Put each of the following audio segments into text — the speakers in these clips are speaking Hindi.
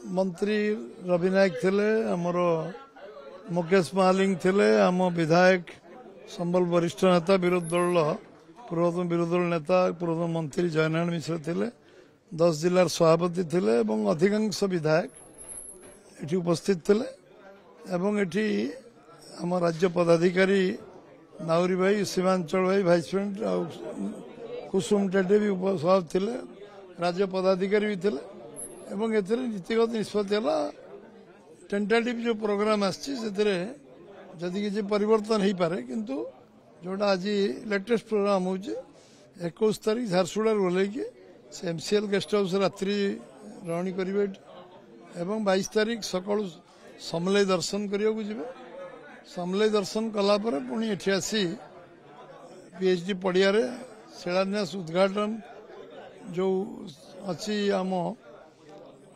मंत्री रवि नायक थिले आमर मुकेश महालिंग थिले आम विधायक संबल वरिष्ठ नेता विरोधी दल पूर्वतन विरोधी दल नेता पूर्वतन मंत्री जयनारायण मिश्र थिले 10 जिलार सभापति थिले एवं अधिकांश विधायक एठी उपस्थित थिले एवं एठी आम राज्य पदाधिकारी नाउरी भाई सीमांचल भाई भाइस प्रेसिडेंट कुसुम टेटे भी उपस्थित थिले राज्य पदाधिकारी भी थिले एवं एथिरे नीतिगत निष्पत्ति है टेंटेटिव जो प्रोग्राम आदि किसी परिवर्तन हो पारे किंतु जोटा आज लेटेस्ट प्रोग्राम हो 21 तारीख झारसुगुड़ा ओल्लैकि से एमसीएल गेस्ट हाउस रात्रि रणी करेंगे एवं 22 तारीख सकाल समलई दर्शन करने जी समलई दर्शन कलापर पुणी एठी आसी पीएचडी पड़िया शिलान्यास उद्घाटन जो अच्छी आम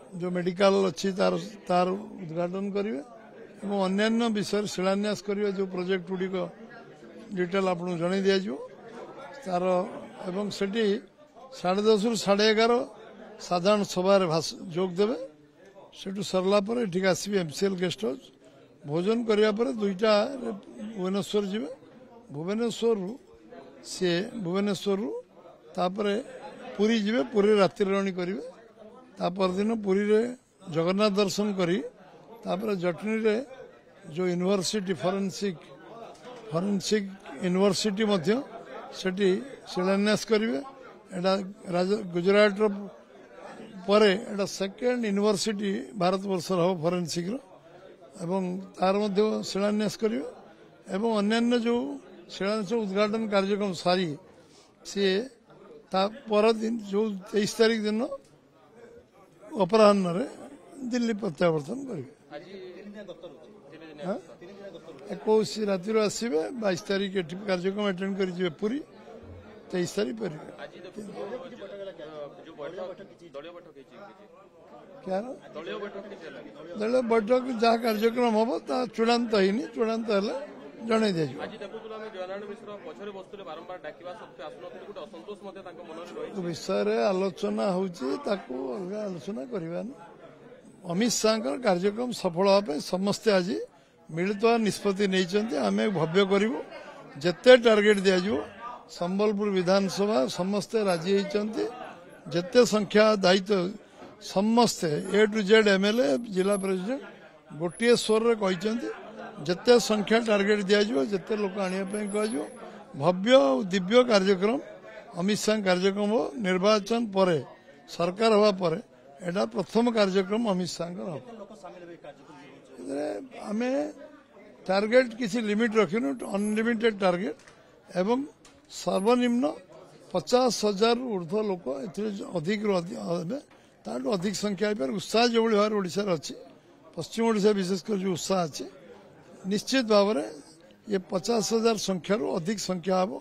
जो मेडिकल अच्छी तार उद्घाटन करेंगे और अन्यान्य विषय शिलान्यास करेंगे जो प्रोजेक्ट गुड़िक डिटेल आपको जन दिज्व तार एवं सेठी 10:30 रु 11:30 साधारण सभा जोग देवे सेठू सरला पर ठीक आसबे एमसीएल गेस्ट हाउस भोजन करिया पर दुईटा भुवनेश्वर जी भुवनेश्वर तापरे पुरी जी पुरी रात्रि रणी करेंगे तापर दिन पुरी रे जगन्नाथ दर्शन करी तापर जटनी रे जो यूनिवर्सिटी फॉरेंसिक यूनिवर्सिटी मध्य सेठी शिलान्यास करेंगे एटा गुजरात परे एटा सेकेंड यूनिवर्सिटी भारत वर्ष हम फॉरेंसिक एवं तार मध्य शिलान्यास करेंगे एवं अन्यान्य जो शिलान्यास उद्घाटन कार्यक्रम सारी सी पर दिन जो 23 तारीख दिन अपराह्न दिल्ली प्रत्यावर्तन करेंगे 21 राति आसवे 22 तारीख कार्यक्रम अटेंड कर पुरी 23 तारीख पर क्या दलीय बैठक जहाँ कार्यक्रम हम चूड़ांत होनी चूड़ांत है जन दी विषय आलोचना अलग आलोचना करवा अमित शाह कार्यक्रम सफल हाँपे समस्ते आज मिलित निष्पत्ति नहीं आम भव्य करूँ जिते टार्गेट दिज्व संबलपुर विधानसभा समस्ते राजी होती जिते संख्या दायित्व समस्ते ए टू जेड एमएलए जिला प्रेसिडेंट गोटे स्वर कहते जिते संख्या टार्गेट दिज्व जिते लोक आने कह भव्य दिव्य कार्यक्रम अमित शाह कार्यक्रम हो निर्वाचन पर सरकार हवा पर एटा प्रथम कार्यक्रम अमित शाह आम टार्गेट किसी लिमिट रखिनु अनलिमिटेड टार्गेट एवं सर्वनिम्न 50,000 ऊर्ध लोक अधिक अधिक संख्या उत्साह जो भाव ओडिशा अच्छी पश्चिम ओडिशा विशेषकर जो उत्साह अच्छी निश्चित भाव में ये 50,000 संख्यार अधिक संख्या हम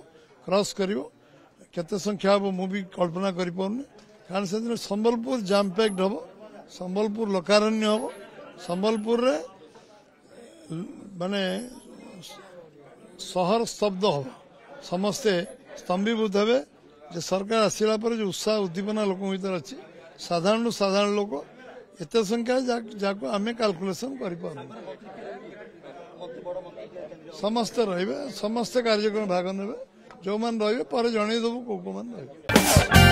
क्रॉस कर केते संख्या हम मुझे कल्पना कर कारण से दिन संबलपुर जाम पैक्ड हम संबलपुर लोकारण्य हम संबलपुर माने सहर स्तब्ध हम समस्ते स्तंभीभूत हे जे सरकार आसला पर जो उत्साह उद्दीपना लोक भर अच्छी साधारण लोक एत संख्या जाको आम कैलकुलेशन कर समस्ते रे समस्ते कार्यक्रम भाग ने जो मैंने रे पर जनईदेबू कौ रे।